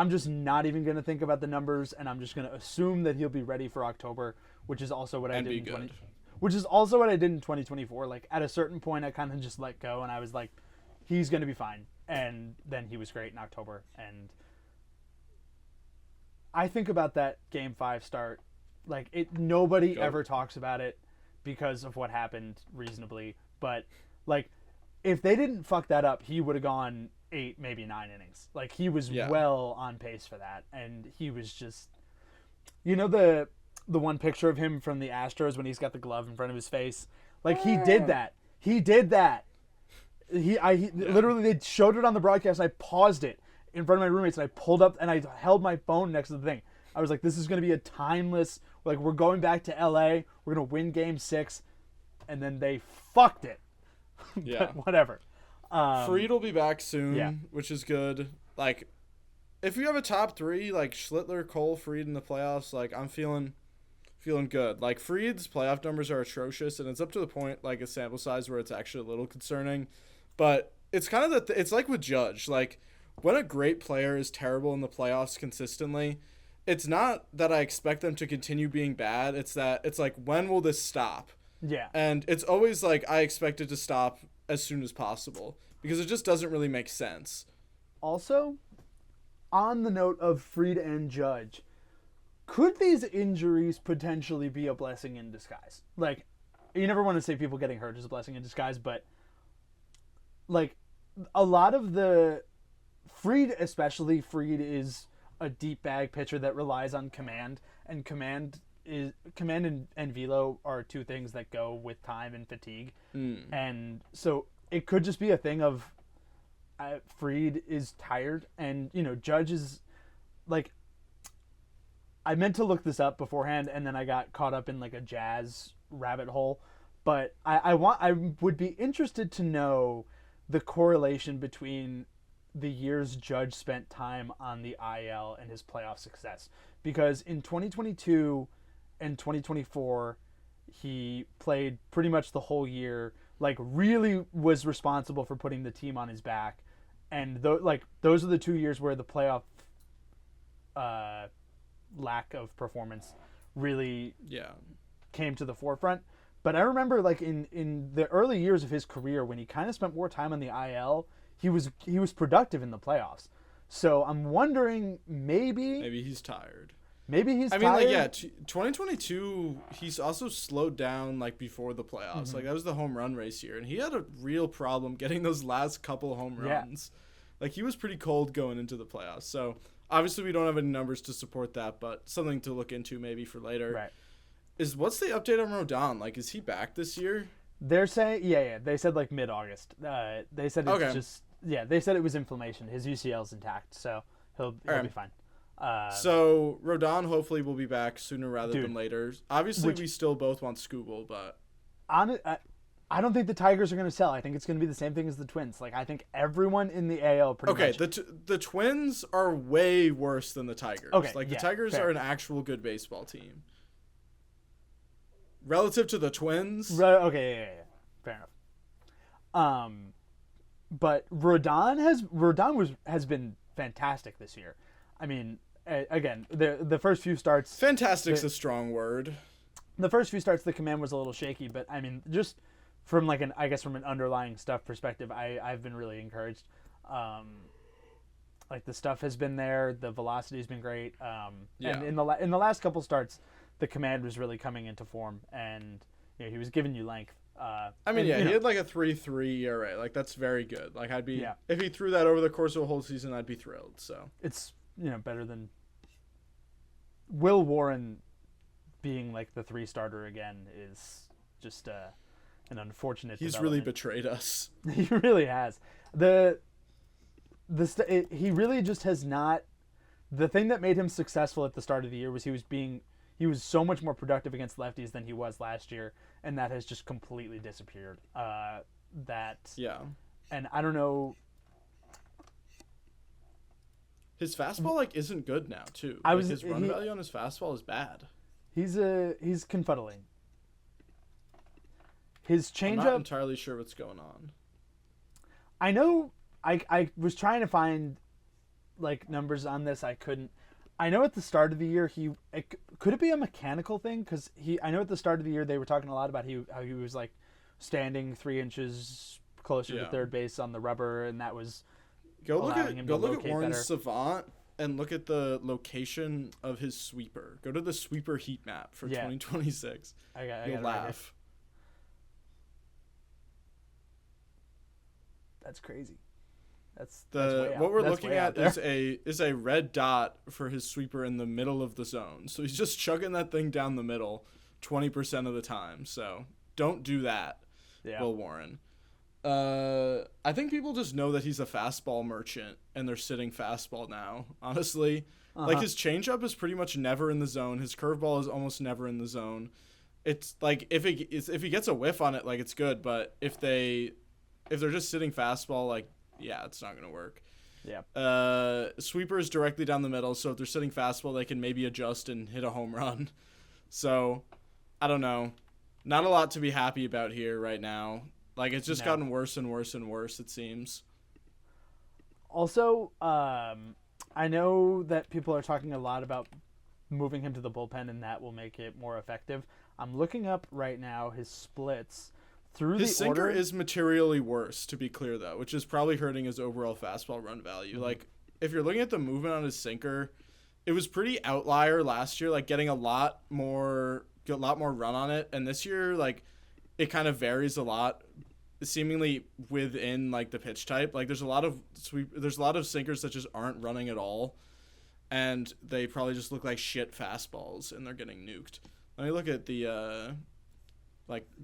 just not even going to think about the numbers, and I'm just going to assume that he'll be ready for October, which is also what I did in which is also what I did in 2024. Like, at a certain point, I kind of just let go, and I was like, he's going to be fine. And then he was great in October. And I think about that Game 5 start. Like, nobody ever talks about it because of what happened reasonably, but... Like, if they didn't fuck that up, he would have gone 8, maybe 9 innings. Like, he was well on pace for that. And he was just... the one picture of him from the Astros when he's got the glove in front of his face? Like, he did that. He did that. Literally, they showed it on the broadcast, and I paused it in front of my roommates, and I pulled up, and I held my phone next to the thing. I was like, this is going to be a timeless... Like, we're going back to L.A., we're going to win Game 6, and then they fucked it. Yeah. Whatever. Fried will be back soon, which is good. Like, if you have a top 3, like Schlittler, Cole, Fried in the playoffs, like I'm feeling good. Like Fried's playoff numbers are atrocious, and it's up to the point like a sample size where it's actually a little concerning. But it's kind of it's like with Judge. Like when a great player is terrible in the playoffs consistently, it's not that I expect them to continue being bad. It's that it's like when will this stop? Yeah. And it's always like I expect it to stop as soon as possible because it just doesn't really make sense. Also, on the note of Fried and Judge, could these injuries potentially be a blessing in disguise? Like, you never want to say people getting hurt is a blessing in disguise, but like a lot of the Fried is a deep bag pitcher that relies on command, and command and velo are two things that go with time and fatigue. And so it could just be a thing of Fried is tired, and Judge is like. I meant to look this up beforehand, and then I got caught up in like a Jazz rabbit hole. But I would be interested to know the correlation between the years Judge spent time on the IL and his playoff success, because in 2022 and 2024 he played pretty much the whole year, like really was responsible for putting the team on his back, and those are the 2 years where the playoff lack of performance really came to the forefront. But I remember like in the early years of his career, when he kind of spent more time on the IL, he was productive in the playoffs. So I'm wondering, maybe he's tired. Maybe he's tired. I mean, like, yeah, 2022, he's also slowed down, like, before the playoffs. Mm-hmm. Like, that was the home run race year, and he had a real problem getting those last couple home runs. Like, he was pretty cold going into the playoffs. So, obviously, we don't have any numbers to support that, but something to look into maybe for later. Right. What's the update on Rodon? Like, is he back this year? They're saying, yeah. They said, like, mid-August. They said it's just, they said it was inflammation. His UCL's intact, so he'll be fine. So Rodon hopefully will be back sooner rather than later. Obviously, we still both want Skubal, but I don't think the Tigers are going to sell. I think it's going to be the same thing as the Twins. Like, I think everyone in the AL pretty much. Okay, the Twins are way worse than the Tigers. Okay, like the Tigers are an actual good baseball team. Relative to the Twins. Okay, yeah. Fair enough. But Rodon has been fantastic this year. I mean, again, the first few starts. Fantastic's a strong word. The first few starts, the command was a little shaky, but I mean, just from like an underlying stuff perspective, I've been really encouraged. Like the stuff has been there, the velocity's been great. And in the last couple starts, the command was really coming into form, and he was giving you length. He had like a 3.3 ERA. Like that's very good. Like I'd be if he threw that over the course of a whole season, I'd be thrilled. So it's better than Will Warren being like the 3 starter again is just an unfortunate. He's really betrayed us. He really has. He really just has not. The thing that made him successful at the start of the year was he was so much more productive against lefties than he was last year, and that has just completely disappeared. And I don't know. His fastball isn't good now too. His run value on his fastball is bad. He's confuddling. His changeup. I'm not entirely sure what's going on. I know. I was trying to find like numbers on this. I couldn't. I know at the start of the year could it be a mechanical thing? Because I know at the start of the year they were talking a lot about how he was like standing 3 inches closer to third base on the rubber, and that was allowing him to locate better. Warren Savant and look at the location of his sweeper. Go to the sweeper heat map for 2026. You'll laugh. That's crazy. That's what we're looking at is a red dot for his sweeper in the middle of the zone. So he's just chugging that thing down the middle 20% of the time. So don't do that, Will Warren. I think people just know that he's a fastball merchant and they're sitting fastball now. Honestly, like his changeup is pretty much never in the zone. His curveball is almost never in the zone. It's like if he gets a whiff on it, like it's good. But if they're just sitting fastball, like. Yeah, it's not going to work. Yeah. Sweeper is directly down the middle, so if they're sitting fastball, they can maybe adjust and hit a home run. So, I don't know. Not a lot to be happy about here right now. Like, it's just gotten worse and worse and worse, it seems. Also, I know that people are talking a lot about moving him to the bullpen, and that will make it more effective. I'm looking up right now his splits. His sinker is materially worse, to be clear, though, which is probably hurting his overall fastball run value. Mm-hmm. Like, if you're looking at the movement on his sinker, it was pretty outlier last year, like getting a lot more run on it. And this year, like, it kind of varies a lot, seemingly within like the pitch type. Like, there's a lot of sinkers that just aren't running at all. and they probably just look like shit fastballs, and they're getting nuked. Let me look at the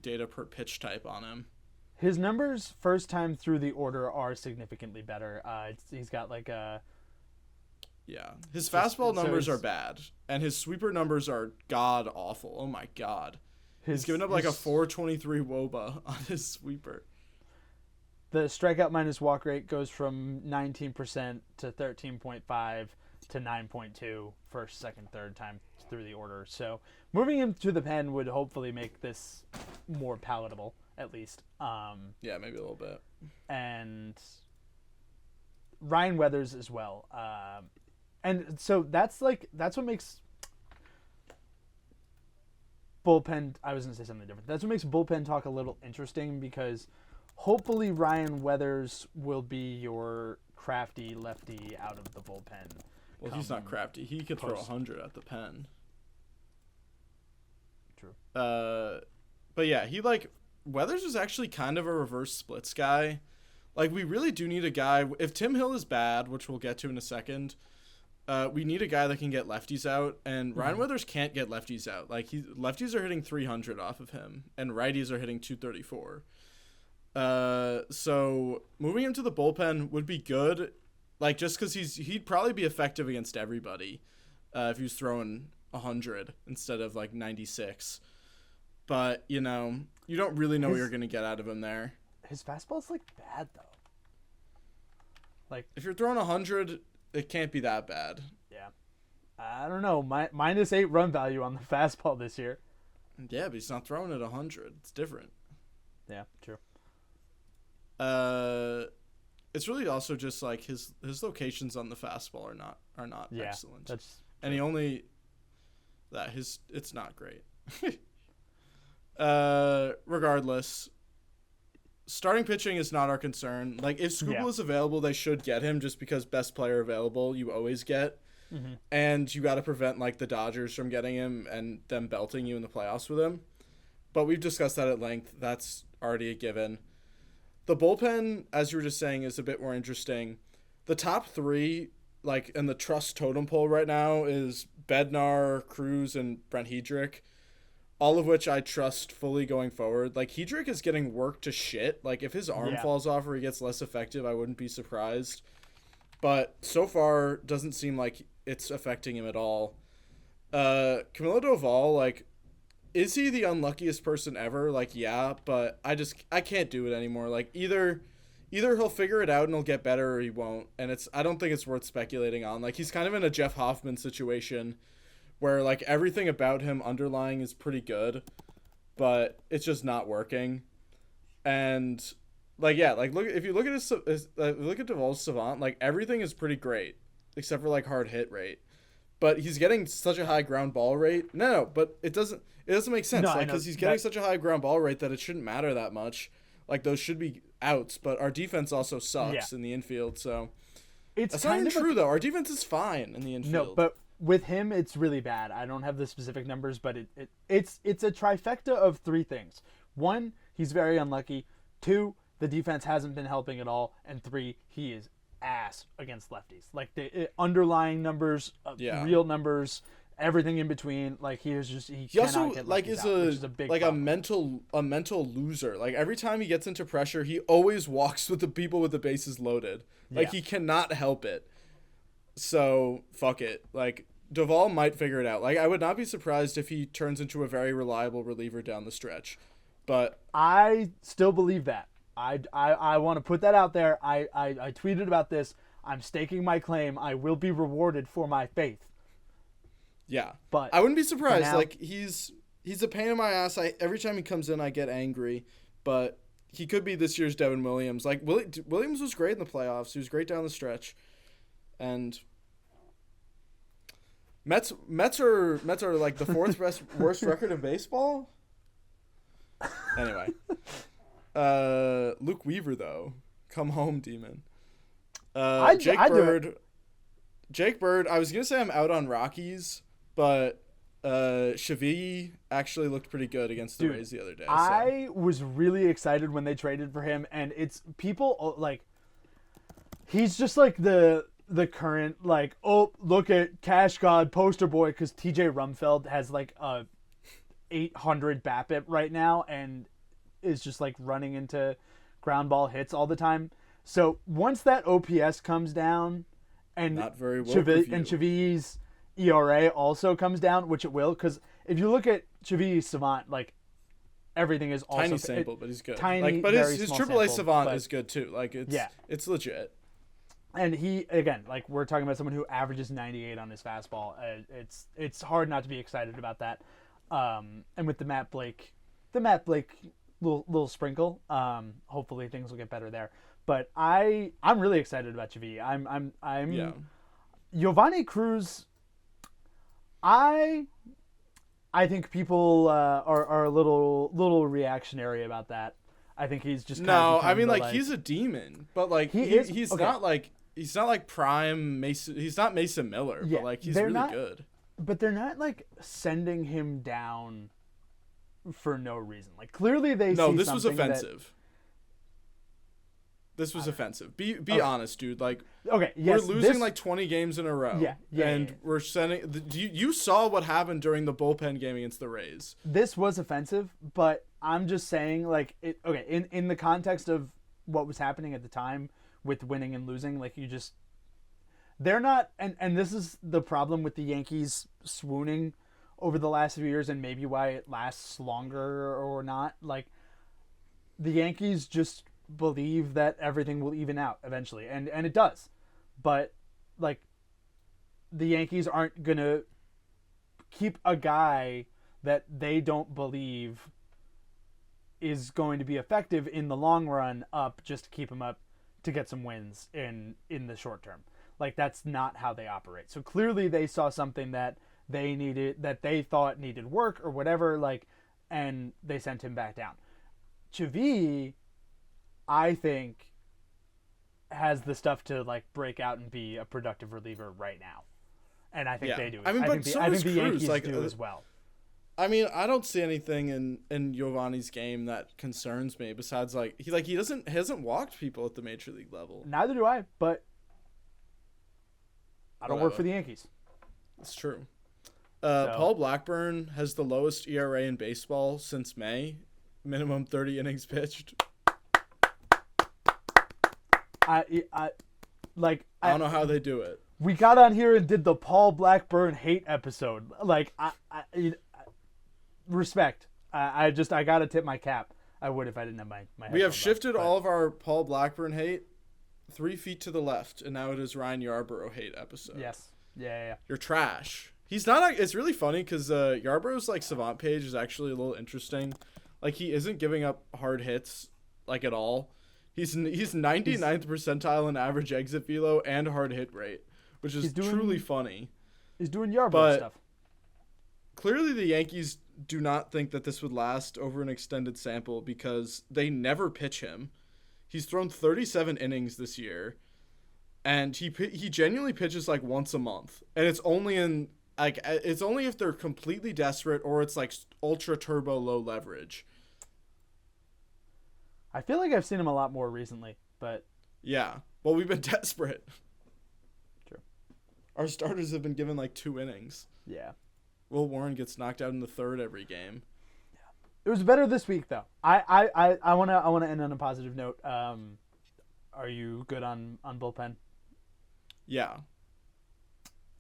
data per pitch type on him. His numbers first time through the order are significantly better. He's got like a... Yeah, his fastball numbers are bad, and his sweeper numbers are god awful. Oh my god, he's given up like a 423 WOBA on his sweeper. The strikeout minus walk rate goes from 19% to 13.5 to 9.2 first, second, third time through the order. So moving him to the pen would hopefully make this more palatable, at least. Yeah, maybe a little bit. And Ryan Weathers as well. And so that's what makes bullpen. I was gonna say something different. That's what makes bullpen talk a little interesting, because hopefully Ryan Weathers will be your crafty lefty out of the bullpen. Well, he's not crafty. He could throw 100 at the pen. True. But yeah, Weathers is actually kind of a reverse splits guy. Like, we really do need a guy. If Tim Hill is bad, which we'll get to in a second, we need a guy that can get lefties out, and Ryan Weathers can't get lefties out. Like, lefties are hitting 300 off of him, and righties are hitting 234. So moving him to the bullpen would be good, like, just because he'd probably be effective against everybody if he was throwing 100 instead of like 96. But you don't really know what you're gonna get out of him there. His fastball's like bad though. Like, if you're throwing 100, it can't be that bad. Yeah, I don't know. Minus 8 run value on the fastball this year. Yeah, but he's not throwing it 100. It's different. Yeah, true. It's really also just like his locations on the fastball are not excellent. And he only it's not great. Regardless, starting pitching is not our concern. Like, if Skubal is available, they should get him, just because best player available you always get. Mm-hmm. And you got to prevent like the Dodgers from getting him and them belting you in the playoffs with him. But we've discussed that at length. That's already a given. The bullpen, as you were just saying, is a bit more interesting. The top three, like, in the trust totem pole right now is Bednar, Cruz, and Brent Hedrick, all of which I trust fully going forward. Like, Hedrick is getting worked to shit. Like, if his arm falls off or he gets less effective, I wouldn't be surprised. But so far, doesn't seem like it's affecting him at all. Camilo Doval, like, is he the unluckiest person ever? Like, yeah, but I can't do it anymore. Like, either he'll figure it out and he'll get better, or he won't. And I don't think it's worth speculating on. Like, he's kind of in a Jeff Hoffman situation where, like, everything about him underlying is pretty good, but it's just not working. And, like, yeah, like, if you look at look at Duvall's Savant, like, everything is pretty great except for like hard hit rate. But he's getting such a high ground ball rate. No, but it doesn't make sense. No, like, because he's getting such a high ground ball rate that it shouldn't matter that much. Like, those should be outs, but our defense also sucks in the infield. So that's not even true, though. Our defense is fine in the infield. No, but with him, it's really bad. I don't have the specific numbers, but it's a trifecta of three things. 1, he's very unlucky. 2, the defense hasn't been helping at all. And 3, he is ass against lefties. Like, the underlying numbers, real numbers, everything in between. Like, he also get like is out, a big problem. a mental loser. Like, every time he gets into pressure, he always walks with the people with the bases loaded. Like, he cannot help it. So fuck it. Like, Duvall might figure it out. Like, I would not be surprised if he turns into a very reliable reliever down the stretch. But I still believe that. I want to put that out there. I tweeted about this. I'm staking my claim. I will be rewarded for my faith. Yeah, but I wouldn't be surprised. Now, like, he's a pain in my ass. Every time he comes in, I get angry. But he could be this year's Devin Williams. Like, Williams was great in the playoffs. He was great down the stretch. And Mets are like the fourth worst record in baseball. Anyway. Luke Weaver, though, come home, demon. Jake Bird. I was gonna say I'm out on Rockies, but Shavii actually looked pretty good against the Rays the other day. So. I was really excited when they traded for him, and it's people like he's just like the current like, oh, look at Cash God poster boy, because TJ Rumfeld has like a 800 BABIP right now and is just like running into ground ball hits all the time. So once that OPS comes down and Not very well reviewed. and Chavi's ERA also comes down, which it will, because if you look at Chavi's Savant, like everything is also tiny sample, but he's good. Tiny, like, but very his small AAA sample, Savant but- is good too. Like it's legit. And he, again, like we're talking about someone who averages 98 on his fastball. It's hard not to be excited about that. And with the Matt Blake little sprinkle, hopefully things will get better there. But I'm really excited about Chavi. I'm Yeah. Giovanni Cruz. I think people are a little reactionary about that. I think he's just kind of I mean, the, like he's a demon, but like he's okay. not like prime Mason. He's not Mason Miller, Yeah, but like he's they're really not- good. But they're not like sending him down for no reason. Like clearly they No, see this was something that- offensive. This was offensive. Be Okay. honest, dude. Like Okay, yes, we're losing this- like 20 games in a row. Yeah, and yeah. we're sending. You saw what happened during the bullpen game against the Rays. this was offensive, but I'm just saying, like, in the context of what was happening at the time with winning and losing, like they're not, and this is the problem with the Yankees swooning over the last few years, and maybe why it lasts longer or not. Like, the Yankees just believe that everything will even out eventually, and it does, but like, the Yankees aren't gonna keep a guy that they don't believe is going to be effective in the long run up just to keep him up to get some wins in the short term. Like, that's not how they operate. So clearly they saw something that they thought needed work or whatever, like, and they sent him back down. Chavi, I think, has the stuff to like break out and be a productive reliever right now. And I think Yeah. they do. I mean, but so I does think the Cruz, Yankees like, do as well. I mean, I don't see anything in Giovanni's game that concerns me besides he hasn't walked people at the major league level. Neither do I, but I don't work Whatever. for the Yankees. It's true. Paul Blackburn has the lowest ERA in baseball since May, minimum 30 innings pitched. I don't know how they do it. We got on here and did the Paul Blackburn hate episode. Like, respect. I gotta tip my cap. I would if I didn't have my We have headphones on, shifted but- all of our Paul Blackburn hate 3 feet to the left, and now it is Ryan Yarbrough hate episode. Yes. Yeah. You're trash. He's not. It's really funny because Yarbrough's like savant page is actually a little interesting. Like, he isn't giving up hard hits like at all. He's 99th percentile in average exit velo and hard hit rate, which is truly funny. He's doing Yarbrough But- stuff. Clearly, the Yankees do not think that this would last over an extended sample because they never pitch him. He's thrown 37 innings this year, and he genuinely pitches like once a month, and it's only if they're completely desperate or it's like ultra turbo low leverage. I feel like I've seen him a lot more recently, but Yeah, well, we've been desperate. True. Our starters have been given like 2 innings. yeah. Will Warren gets knocked out in the third every game. It was better this week, though. I wanna end on a positive note. Are you good on bullpen? Yeah.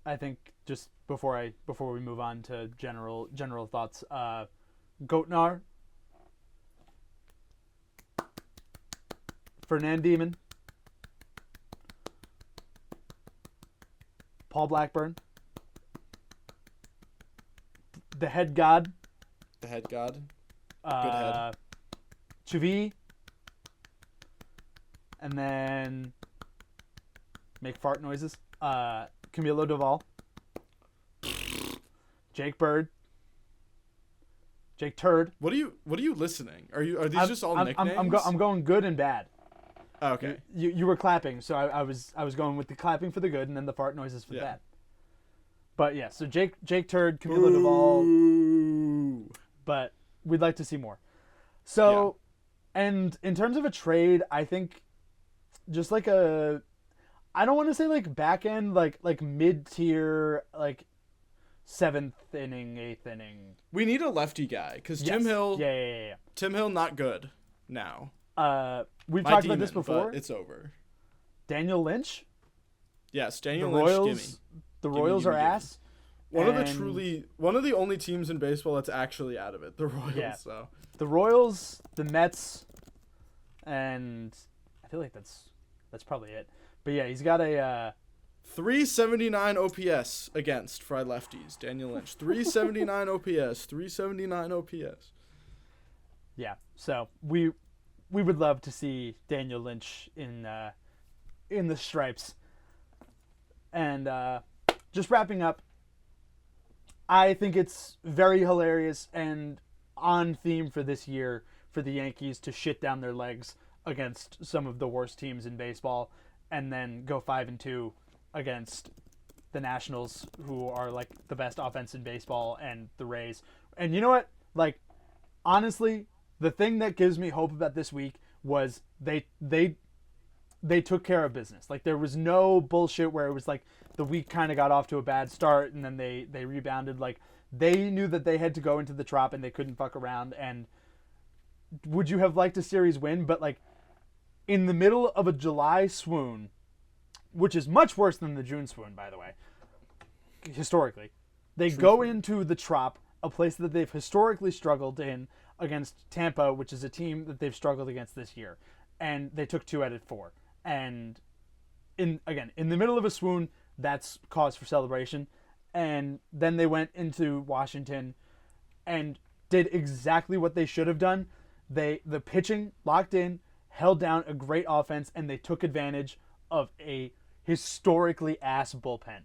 I think just before we move on to general thoughts, Goatnar, Fernand Demon, Paul Blackburn, the head god, The head god. Good head. Chavi, and then make fart noises. Camilo Doval, Jake Bird, Jake Turd. What are you listening? Are these just all nicknames? I'm going good and bad. Oh, okay. You were clapping, so I was going with the clapping for the good and then the fart noises for the bad. But yeah, so Jake Turd, Camilo Doval, Ooh. but we'd like to see more. So, and in terms of a trade, I think just like I don't want to say like back end, like mid tier, like seventh inning, eighth inning. We need a lefty guy because Yes. Tim Hill. Yeah. Tim Hill not good now. We've My talked demon, about this before. but it's over. Daniel Lynch. Yes, The Daniel Lynch. Royals. The Royals are ass. One of the only teams in baseball that's actually out of it. The Royals. Yeah. So The Royals, the Mets, and I feel like that's probably it. But yeah, he's got a 379 OPS against fried lefties. Daniel Lynch. 379 OPS. 379 OPS. yeah. So we would love to see Daniel Lynch in the stripes. And just wrapping up, I think it's very hilarious and on theme for this year for the Yankees to shit down their legs against some of the worst teams in baseball and then go 5-2 against the Nationals, who are like the best offense in baseball, and the Rays. And you know what? Like, honestly, the thing that gives me hope about this week was they took care of business. Like, there was no bullshit where it was like the week kind of got off to a bad start and then they rebounded. Like, they knew that they had to go into the Trop and they couldn't fuck around. And would you have liked a series win? But like, in the middle of a July swoon, which is much worse than the June swoon, by the way, historically, they go into the Trop, a place that they've historically struggled in, against Tampa, which is a team that they've struggled against this year, and they took 2 out of 4. And in the middle of a swoon, that's cause for celebration. And then they went into Washington and did exactly what they should have done. The pitching locked in, held down a great offense, and they took advantage of a historically ass bullpen.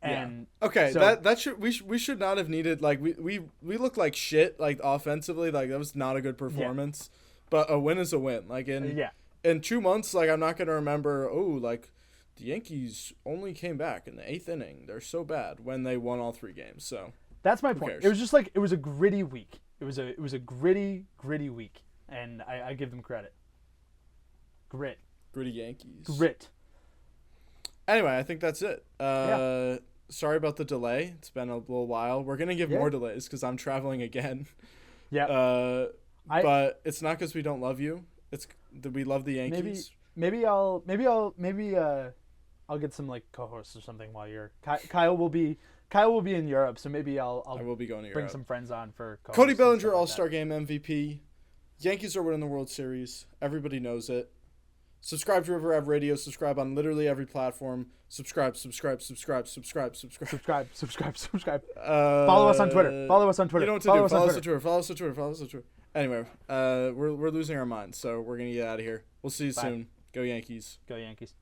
And okay, so, that should we should not have needed, like, we looked like shit, like, offensively, like, that was not a good performance. But a win is a win. Like, in 2 months, like, I'm not gonna remember, like, the Yankees only came back in the 8th inning. They're so bad when they won all 3 games. So that's my point. cares? It was just like, it was a gritty week. It was a gritty week, and I give them credit. Gritty Yankees. Grit. Anyway, I think that's it. Sorry about the delay. It's been a little while. We're gonna give more delays because I'm traveling again. Yeah. But it's not because we don't love you. It's that we love the Yankees. Maybe I'll get some like co-hosts or something while you're. Kyle will be in Europe, so maybe I will be going to bring Europe. some friends on for co-hosts. Cody Bellinger All-Star Game MVP. Yankees are winning the World Series. Everybody knows it. Subscribe to River Ave Radio. Subscribe on literally every platform. Subscribe. Subscribe. Follow us on Twitter. You know what to do. Follow us on Twitter. Anyway, we're losing our minds, so we're gonna get out of here. We'll see you soon. Go Yankees. Go Yankees.